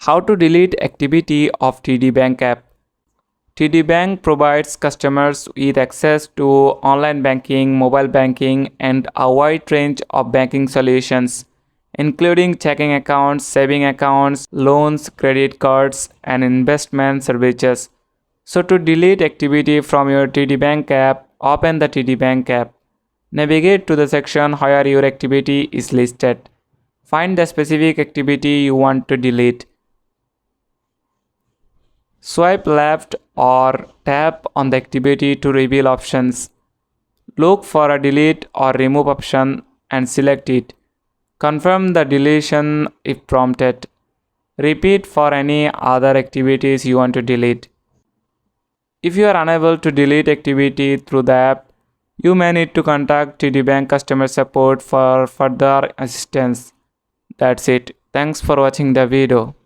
How to delete activity of TD Bank app. TD Bank provides customers with access to online banking, mobile banking, and a wide range of banking solutions, including checking accounts, saving accounts, loans, credit cards, and investment services. So, to delete activity from your TD Bank app, open the TD Bank app. Navigate to the section where your activity is listed. Find the specific activity you want to delete. Swipe left or tap on the activity to reveal options. Look for a delete or remove option and select it. Confirm the deletion if prompted. Repeat for any other activities you want to delete. If you are unable to delete activity through the app, you may need to contact TD Bank customer support for further assistance. That's it. Thanks for watching the video.